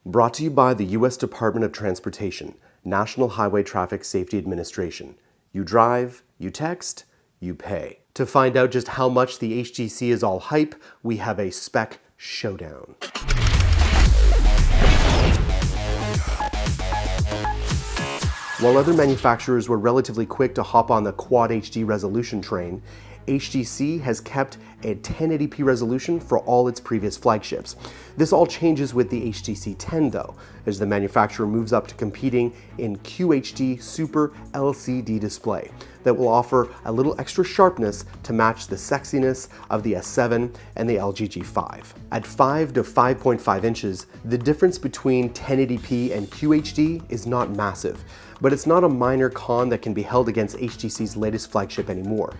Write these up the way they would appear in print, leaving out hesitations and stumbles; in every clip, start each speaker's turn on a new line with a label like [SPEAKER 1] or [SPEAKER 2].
[SPEAKER 1] Brought to you by the U.S. Department of Transportation, National Highway Traffic Safety Administration. You drive, you text, you pay. To find out just how much the HTC is all hype, we have a spec showdown. While other manufacturers were relatively quick to hop on the Quad HD resolution train, HTC has kept a 1080p resolution for all its previous flagships. This all changes with the HTC 10 though, as the manufacturer moves up to competing in QHD Super LCD display that will offer a little extra sharpness to match the sexiness of the S7 and the LG G5. At 5 to 5.5 inches, the difference between 1080p and QHD is not massive, but it's not a minor con that can be held against HTC's latest flagship anymore.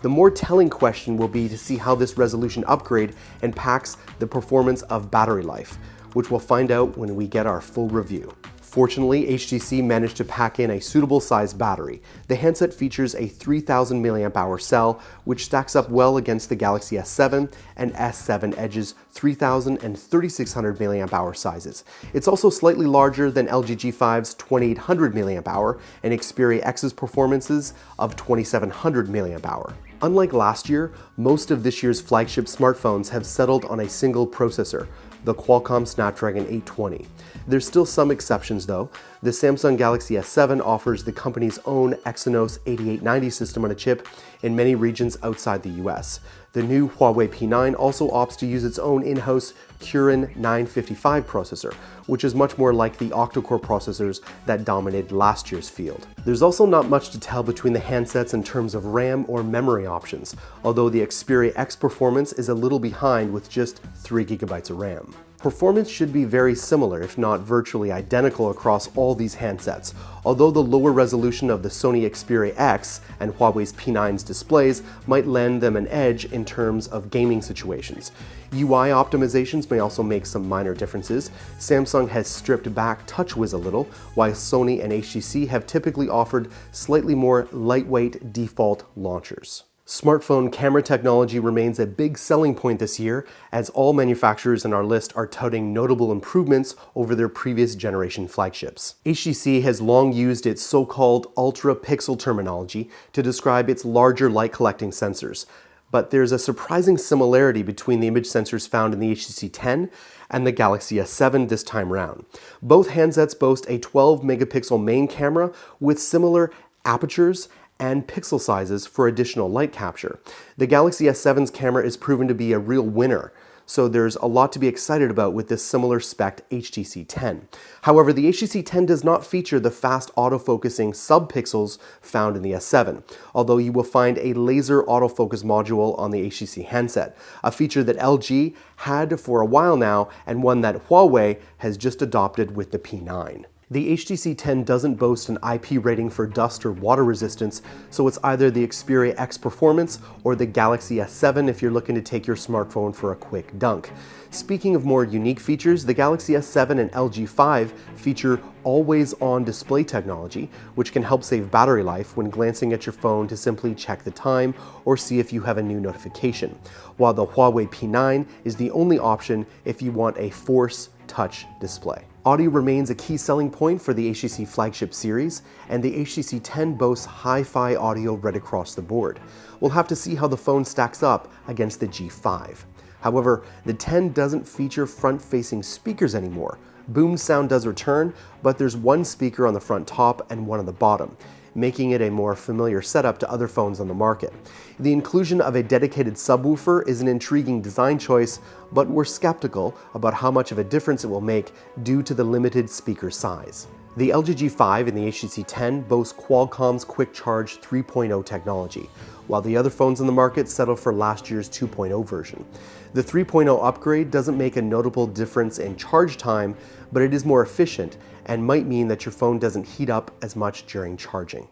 [SPEAKER 1] The more telling question will be to see how this resolution upgrade impacts the performance of battery life, which we'll find out when we get our full review. Fortunately, HTC managed to pack in a suitable sized battery. The handset features a 3000 mAh cell, which stacks up well against the Galaxy S7 and S7 Edge's 3000 and 3600 mAh sizes. It's also slightly larger than LG G5's 2800 mAh and Xperia X's performances of 2700 mAh. Unlike last year, most of this year's flagship smartphones have settled on a single processor, the Qualcomm Snapdragon 820. There's still some exceptions though. The Samsung Galaxy S7 offers the company's own Exynos 8890 system on a chip in many regions outside the US. The new Huawei P9 also opts to use its own in-house Kirin 955 processor, which is much more like the octa-core processors that dominated last year's field. There's also not much to tell between the handsets in terms of RAM or memory options, although the Xperia X performance is a little behind with just 3 GB of RAM. Performance should be very similar, if not virtually identical across all these handsets, although the lower resolution of the Sony Xperia X and Huawei's P9's displays might lend them an edge in terms of gaming situations. UI optimizations may also make some minor differences. Samsung has stripped back TouchWiz a little, while Sony and HTC have typically offered slightly more lightweight default launchers. Smartphone camera technology remains a big selling point this year, as all manufacturers in our list are touting notable improvements over their previous generation flagships. HTC has long used its so-called ultra-pixel terminology to describe its larger light collecting sensors, but there's a surprising similarity between the image sensors found in the HTC 10 and the Galaxy S7 this time round. Both handsets boast a 12 megapixel main camera with similar apertures and pixel sizes for additional light capture. The Galaxy S7's camera is proven to be a real winner, so there's a lot to be excited about with this similar spec'd HTC 10. However, the HTC 10 does not feature the fast autofocusing sub-pixels found in the S7, although you will find a laser autofocus module on the HTC handset, a feature that LG had for a while now and one that Huawei has just adopted with the P9. The HTC 10 doesn't boast an IP rating for dust or water resistance, so it's either the Xperia X performance or the Galaxy S7 if you're looking to take your smartphone for a quick dunk. Speaking of more unique features, the Galaxy S7 and LG G5 feature always-on display technology, which can help save battery life when glancing at your phone to simply check the time or see if you have a new notification, while the Huawei P9 is the only option if you want a Force Touch display. Audio remains a key selling point for the HTC flagship series, and the HTC 10 boasts hi-fi audio right across the board. We'll have to see how the phone stacks up against the G5. However, the 10 doesn't feature front-facing speakers anymore. Boom sound does return, but there's one speaker on the front top and one on the bottom, making it a more familiar setup to other phones on the market. The inclusion of a dedicated subwoofer is an intriguing design choice, but we're skeptical about how much of a difference it will make due to the limited speaker size. The LG G5 and the HTC 10 boast Qualcomm's Quick Charge 3.0 technology, while the other phones on the market settle for last year's 2.0 version. The 3.0 upgrade doesn't make a notable difference in charge time, but it is more efficient and might mean that your phone doesn't heat up as much during charging.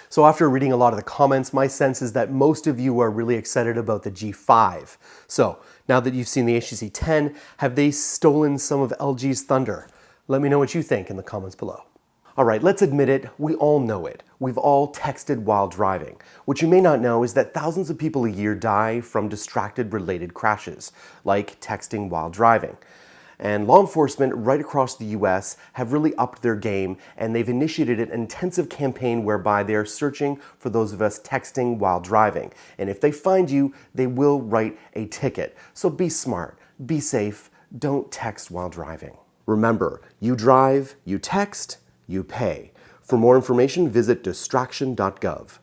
[SPEAKER 1] So after reading a lot of the comments, my sense is that most of you are really excited about the G5. So now that you've seen the HTC 10, have they stolen some of LG's thunder? Let me know what you think in the comments below. All right, let's admit it, we all know it. We've all texted while driving. What you may not know is that thousands of people a year die from distracted related crashes, like texting while driving. And law enforcement right across the US have really upped their game, and they've initiated an intensive campaign whereby they're searching for those of us texting while driving. And if they find you, they will write a ticket. So be smart, be safe, don't text while driving. Remember, you drive, you text, you pay. For more information, visit distraction.gov.